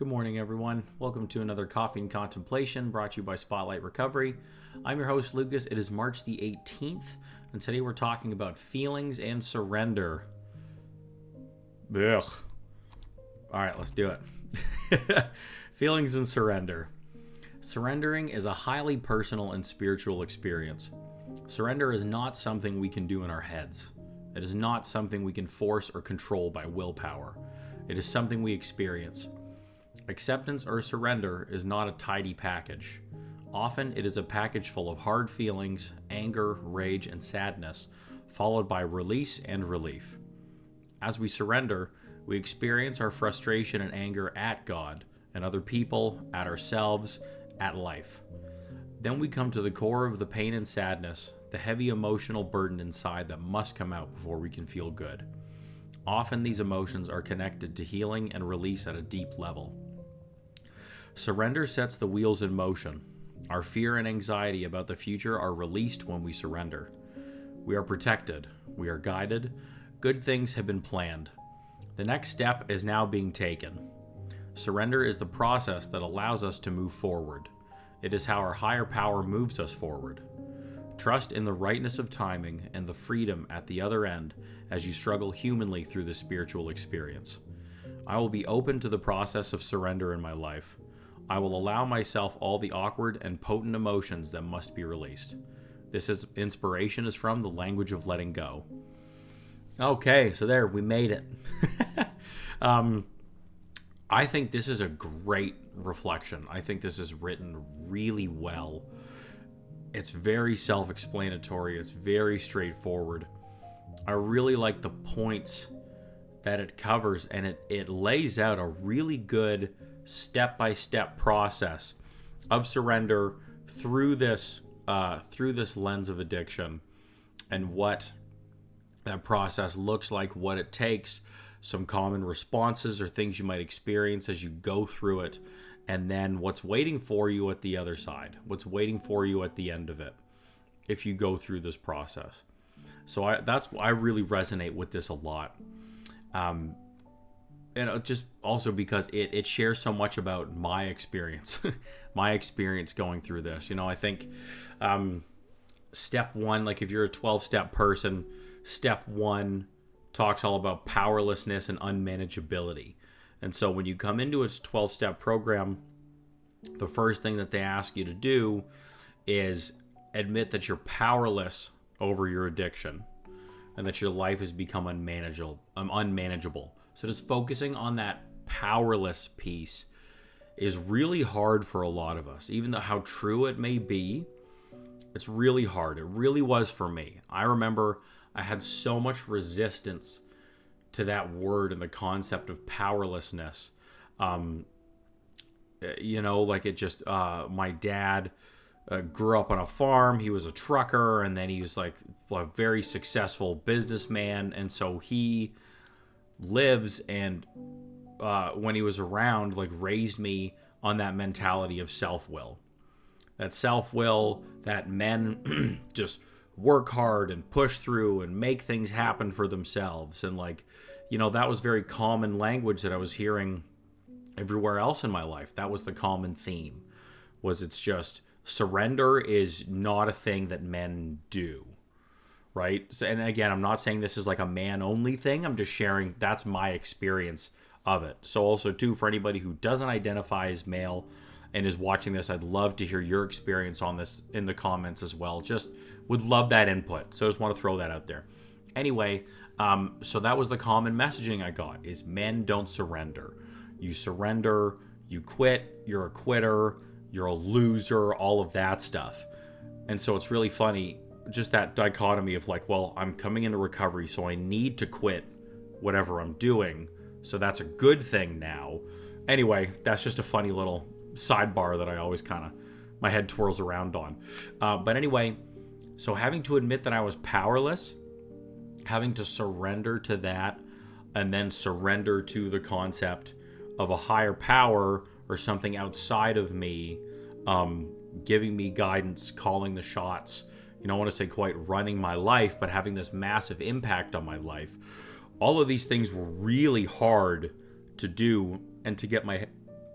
Good morning, everyone. Welcome to another Coffee and Contemplation brought to you by Spotlight Recovery. I'm your host, Lucas. It is March the 18th, and today we're talking about feelings and surrender. Ugh. All right, let's do it. Feelings and surrender. Surrendering is a highly personal and spiritual experience. Surrender is not something we can do in our heads. It is not something we can force or control by willpower. It is something we experience. Acceptance or surrender is not a tidy package. Often it is a package full of hard feelings, anger, rage, and sadness, followed by release and relief. As we surrender, we experience our frustration and anger at God and other people, at ourselves, at life. Then we come to the core of the pain and sadness, the heavy emotional burden inside that must come out before we can feel good. Often these emotions are connected to healing and release at a deep level. Surrender sets the wheels in motion. Our fear and anxiety about the future are released when we surrender. We are protected. We are guided. Good things have been planned. The next step is now being taken. Surrender is the process that allows us to move forward. It is how our higher power moves us forward. Trust in the rightness of timing and the freedom at the other end as you struggle humanly through this spiritual experience. I will be open to the process of surrender in my life. I will allow myself all the awkward and potent emotions that must be released. Inspiration is from The Language of Letting Go. Okay, so there, we made it. I think this is a great reflection. I think this is written really well. It's very self-explanatory. It's very straightforward. I really like the points that it covers, and it lays out a really good step-by-step process of surrender through this lens of addiction, and what that process looks like, what it takes, some common responses or things you might experience as you go through it, and then what's waiting for you at the other side, what's waiting for you at the end of it if you go through this process. So I really resonate with this a lot. And just also because it shares so much about my experience, my experience going through this. You know, I think step one, like if you're a 12-step person, step one talks all about powerlessness and unmanageability. And so when you come into its 12-step program, the first thing that they ask you to do is admit that you're powerless over your addiction and that your life has become unmanageable. So just focusing on that powerless piece is really hard for a lot of us. Even though how true it may be, it's really hard. It really was for me. I remember I had so much resistance to that word and the concept of powerlessness. Like it just, my dad grew up on a farm. He was a trucker, and then he was like a very successful businessman. And so he lives and when he was around, like, raised me on that mentality of self-will. That men just work hard and push through and make things happen for themselves. And that was very common language that I was hearing everywhere else in my life. That was the common theme, it's just surrender is not a thing that men do. Right? So, and again, I'm not saying this is like a man-only thing. I'm just sharing that's my experience of it. So also, too, for anybody who doesn't identify as male and is watching this, I'd love to hear your experience on this in the comments as well. Just would love that input. So I just want to throw that out there. Anyway, so that was the common messaging I got, is men don't surrender. You surrender, you quit, you're a quitter, you're a loser, all of that stuff. And so it's really funny, just that dichotomy of like, well, I'm coming into recovery, so I need to quit whatever I'm doing. So that's a good thing now. Anyway, that's just a funny little sidebar that I always my head twirls around on. But anyway, so having to admit that I was powerless, having to surrender to that, and then surrender to the concept of a higher power or something outside of me, giving me guidance, calling the shots. I don't want to say quite running my life, but having this massive impact on my life. All of these things were really hard to do and to get my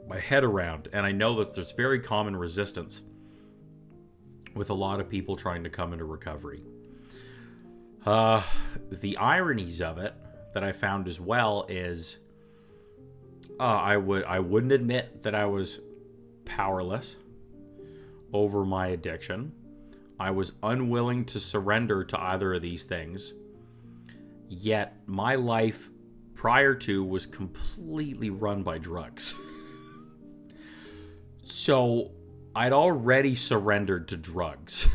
my head around. And I know that there's very common resistance with a lot of people trying to come into recovery. The ironies of it that I found as well is I wouldn't admit that I was powerless over my addiction. I was unwilling to surrender to either of these things. Yet my life prior to was completely run by drugs. So I'd already surrendered to drugs.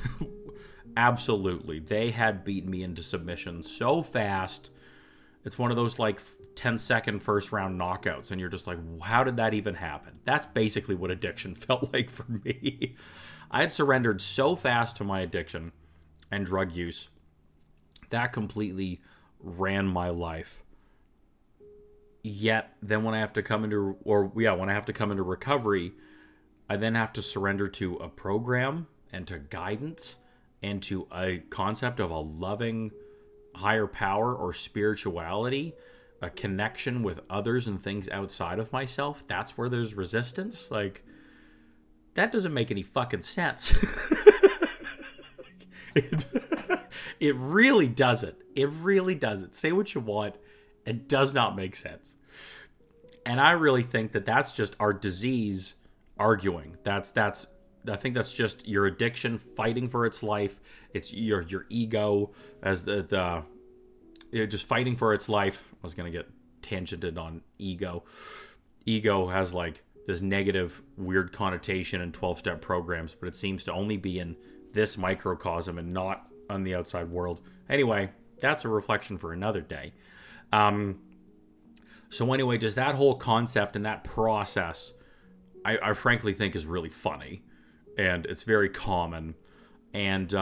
Absolutely. They had beaten me into submission so fast. It's one of those like 10-second first round knockouts, and you're just like, how did that even happen? That's basically what addiction felt like for me. I had surrendered so fast to my addiction and drug use. That completely ran my life. Yet then when I have to come into recovery, I then have to surrender to a program and to guidance and to a concept of a loving higher power or spirituality, a connection with others and things outside of myself. That's where there's resistance. Like, that doesn't make any fucking sense. It really doesn't. It really doesn't. Say what you want. It does not make sense. And I really think that that's just our disease arguing. I think that's just your addiction fighting for its life. It's your ego as you're just fighting for its life. I was going to get tangented on ego. Ego has like this negative, weird connotation in 12-step programs, but it seems to only be in this microcosm and not on the outside world. Anyway, that's a reflection for another day. So anyway, just that whole concept and that process, I frankly think is really funny. And it's very common. And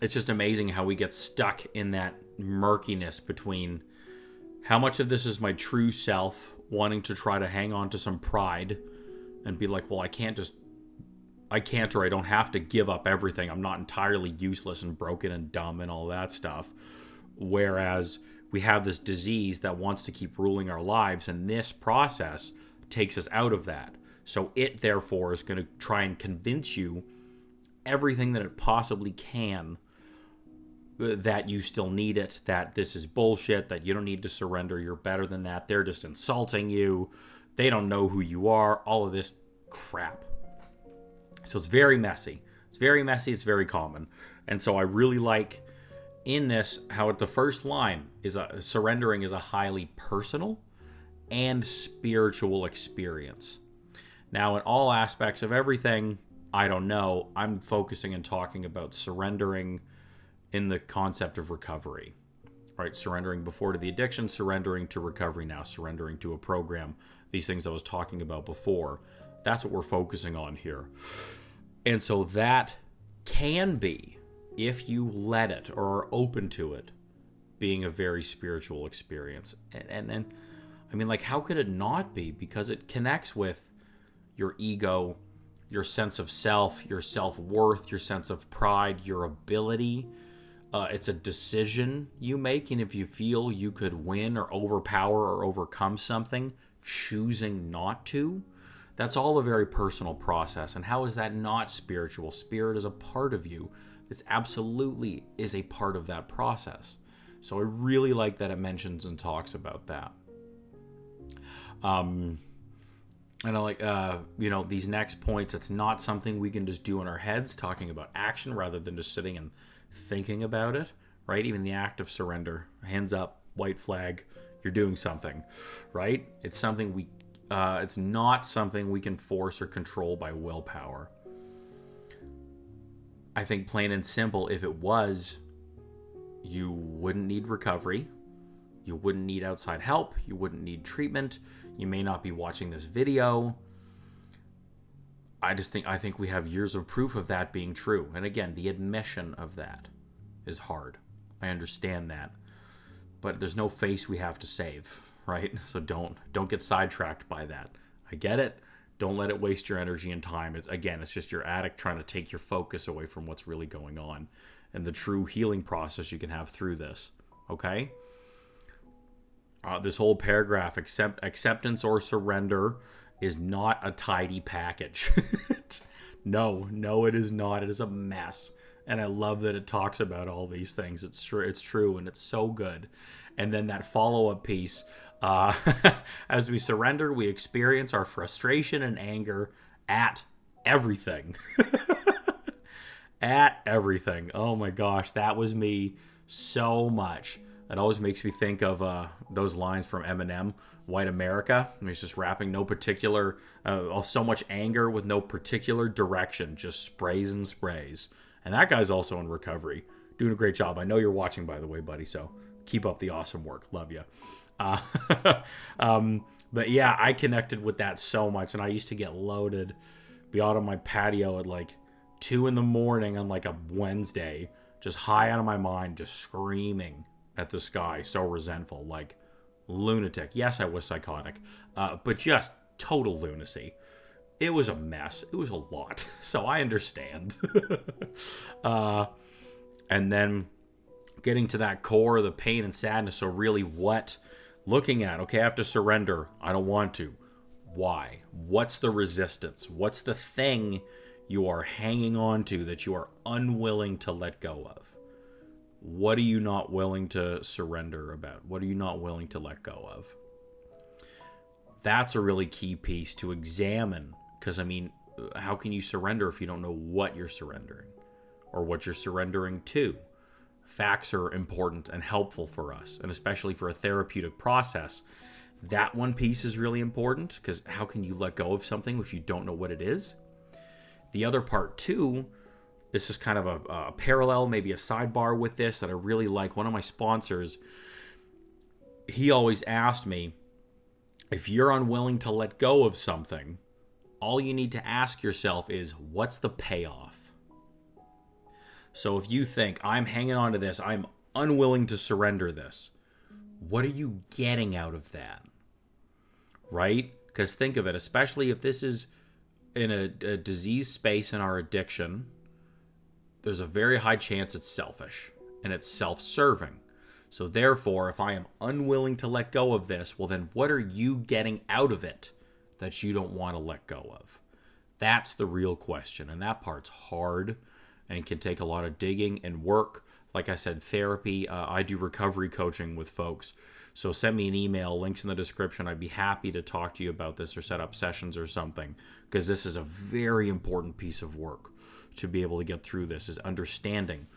it's just amazing how we get stuck in that murkiness between how much of this is my true self wanting to try to hang on to some pride and be like, well, I can't or I don't have to give up everything. I'm not entirely useless and broken and dumb and all that stuff. Whereas we have this disease that wants to keep ruling our lives, and this process takes us out of that. So it, therefore, is going to try and convince you everything that it possibly can that you still need it, that this is bullshit, that you don't need to surrender, you're better than that, they're just insulting you, they don't know who you are, all of this crap. So it's very messy. It's very messy, it's very common. And so I really like in this how the first line is surrendering is a highly personal and spiritual experience. Now, in all aspects of everything, I don't know. I'm focusing and talking about surrendering in the concept of recovery. Right? Surrendering before to the addiction, surrendering to recovery now, surrendering to a program. These things I was talking about before. That's what we're focusing on here. And so that can be, if you let it or are open to it, being a very spiritual experience. And I mean, like, how could it not be? Because it connects with your ego, your sense of self, your self-worth, your sense of pride, your ability. It's a decision you make, and if you feel you could win or overpower or overcome something, choosing not to, that's all a very personal process. And how is that not spiritual? Spirit is a part of you. This absolutely is a part of that process. So I really like that it mentions and talks about that. And I like, these next points, it's not something we can just do in our heads, talking about action rather than just sitting and thinking about it, right? Even the act of surrender, hands up, white flag, you're doing something, right? It's something it's not something we can force or control by willpower. I think plain and simple, if it was, you wouldn't need recovery. You wouldn't need outside help. You wouldn't need treatment. You may not be watching this video. I think we have years of proof of that being true. And again, the admission of that is hard. I understand that. But there's no face we have to save, right? So don't get sidetracked by that. I get it. Don't let it waste your energy and time. It's just your addict trying to take your focus away from what's really going on and the true healing process you can have through this. Okay? This whole paragraph, acceptance or surrender, is not a tidy package. No, it is not. It is a mess. And I love that it talks about all these things. It's true, and it's so good. And then that follow-up piece, as we surrender, we experience our frustration and anger at everything. At everything. Oh my gosh, that was me so much. It always makes me think of those lines from Eminem, White America. And he's just rapping no particular, so much anger with no particular direction, just sprays and sprays. And that guy's also in recovery, doing a great job. I know you're watching, by the way, buddy, so keep up the awesome work. Love you. But yeah, I connected with that so much, and I used to get loaded, be out on my patio at like 2 a.m. on like a Wednesday, just high out of my mind, just screaming at the sky, so resentful, like lunatic. Yes, I was psychotic, but just total lunacy. It was a mess. It was a lot. So I understand. And then getting to that core of the pain and sadness. So really what? Looking at, okay, I have to surrender. I don't want to. Why? What's the resistance? What's the thing you are hanging on to that you are unwilling to let go of? What are you not willing to surrender about? What are you not willing to let go of? That's a really key piece to examine. Because, I mean, how can you surrender if you don't know what you're surrendering or what you're surrendering to? Facts are important and helpful for us, and especially for a therapeutic process. That one piece is really important, because how can you let go of something if you don't know what it is? The other part, too, this is kind of a parallel, maybe a sidebar with this that I really like. One of my sponsors, he always asked me, if you're unwilling to let go of something, all you need to ask yourself is, what's the payoff? So if you think, I'm hanging on to this, I'm unwilling to surrender this, what are you getting out of that? Right? Because think of it, especially if this is in a disease space in our addiction, there's a very high chance it's selfish and it's self-serving. So therefore, if I am unwilling to let go of this, well then what are you getting out of it that you don't want to let go of? That's the real question. And that part's hard and can take a lot of digging and work. Like I said, therapy. I do recovery coaching with folks. So send me an email, links in the description. I'd be happy to talk to you about this or set up sessions or something, because this is a very important piece of work to be able to get through this, is understanding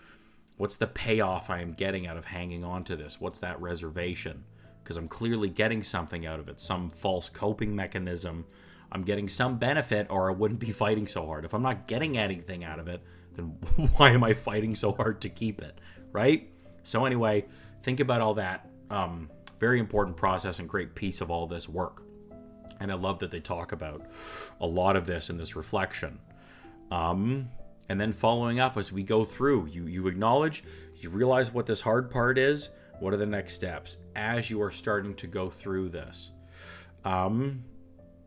what's the payoff I am getting out of hanging on to this? What's that reservation? Because I'm clearly getting something out of it, some false coping mechanism. I'm getting some benefit, or I wouldn't be fighting so hard. If I'm not getting anything out of it, then why am I fighting so hard to keep it, right? So anyway, think about all that. Very important process and great piece of all this work. And I love that they talk about a lot of this in this reflection. And then following up as we go through, you acknowledge, you realize what this hard part is. What are the next steps as you are starting to go through this?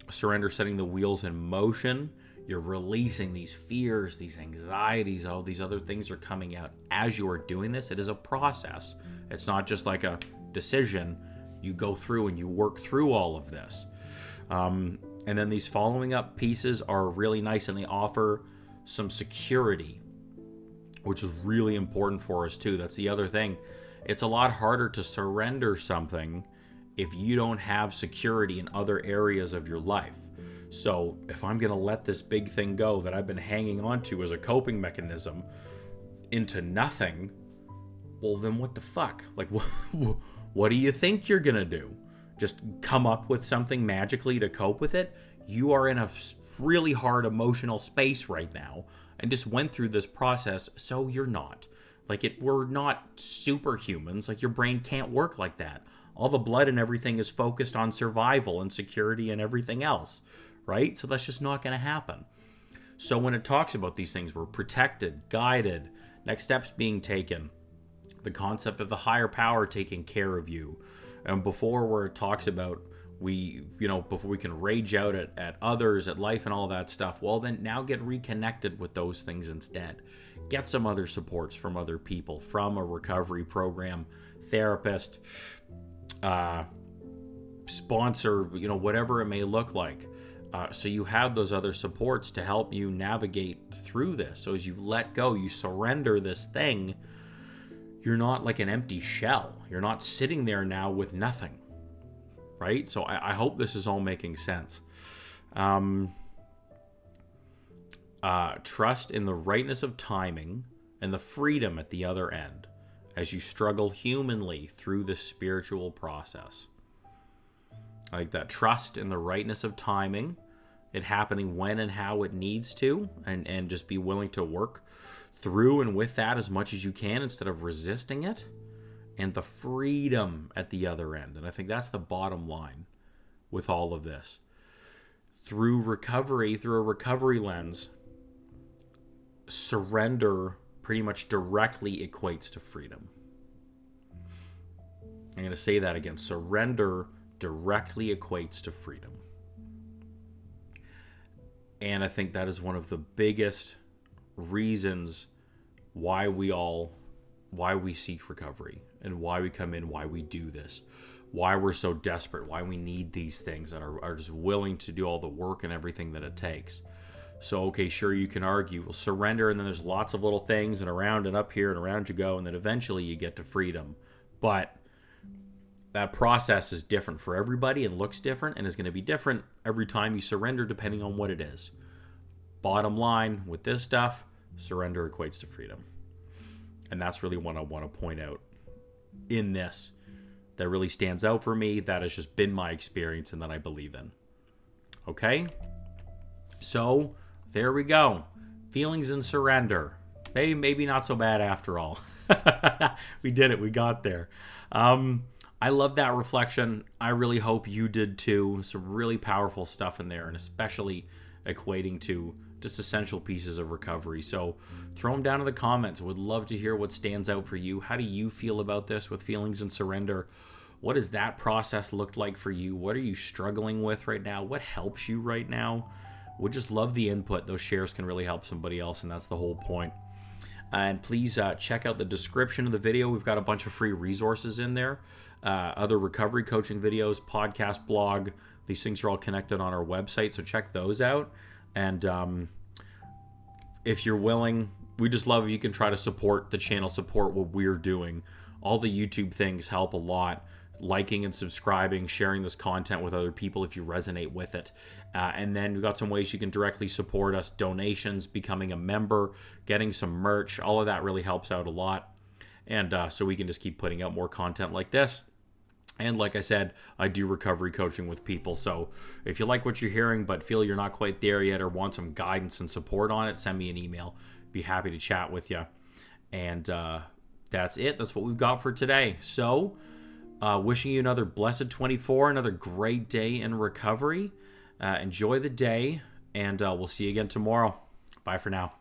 Surrender, setting the wheels in motion. You're releasing these fears, these anxieties, all these other things are coming out as you are doing this. It is a process. It's not just like a decision. You go through and you work through all of this. And then these following up pieces are really nice, and they offer some security, which is really important for us too. That's the other thing. It's a lot harder to surrender something if you don't have security in other areas of your life. So if I'm going to let this big thing go that I've been hanging on to as a coping mechanism into nothing, well, then what the fuck? Like, what do you think you're going to do? Just come up with something magically to cope with it? You are in a really hard emotional space right now and just went through this process, so you're not. We're not superhumans. Like, your brain can't work like that. All the blood and everything is focused on survival and security and everything else, right? So that's just not going to happen. So when it talks about these things, we're protected, guided, next steps being taken, the concept of the higher power taking care of you. And before, where it talks about before we can rage out at others, at life and all that stuff, well, then now get reconnected with those things instead. Get some other supports from other people, from a recovery program, therapist, sponsor, whatever it may look like. So you have those other supports to help you navigate through this. So as you let go, you surrender this thing, you're not like an empty shell. You're not sitting there now with nothing, right? So I hope this is all making sense. Trust in the rightness of timing and the freedom at the other end as you struggle humanly through the spiritual process. Like that, trust in the rightness of timing, it happening when and how it needs to, and just be willing to work through and with that as much as you can instead of resisting it, and the freedom at the other end. And I think that's the bottom line with all of this. Through recovery, through a recovery lens, surrender pretty much directly equates to freedom. I'm going to say that again. Surrender directly equates to freedom. And I think that is one of the biggest reasons why we seek recovery and why we come in, why we do this, why we're so desperate, why we need these things that are just willing to do all the work and everything that it takes. So, okay, sure, you can argue, well, surrender, and then there's lots of little things, and around and up here and around you go, and then eventually you get to freedom. But that process is different for everybody and looks different and is going to be different every time you surrender depending on what it is. Bottom line with this stuff, surrender equates to freedom. And that's really what I want to point out in this. That really stands out for me. That has just been my experience and that I believe in. Okay? So, there we go. Feelings and surrender. Hey, maybe not so bad after all. We did it. We got there. I love that reflection. I really hope you did too. Some really powerful stuff in there, and especially equating to just essential pieces of recovery. So throw them down in the comments. Would love to hear what stands out for you. How do you feel about this with feelings and surrender? What does that process look like for you? What are you struggling with right now? What helps you right now? Would just love the input. Those shares can really help somebody else, and that's the whole point. And please check out the description of the video. We've got a bunch of free resources in there. Other recovery coaching videos, podcast, blog. These things are all connected on our website, so check those out. And if you're willing, we just love if you can try to support the channel, support what we're doing. All the YouTube things help a lot. Liking and subscribing, sharing this content with other people if you resonate with it. And then we've got some ways you can directly support us. Donations, becoming a member, getting some merch. All of that really helps out a lot. And so we can just keep putting out more content like this. And like I said, I do recovery coaching with people. So if you like what you're hearing but feel you're not quite there yet or want some guidance and support on it, send me an email. Be happy to chat with you. And that's it. That's what we've got for today. So wishing you another blessed 24, another great day in recovery. Enjoy the day, and we'll see you again tomorrow. Bye for now.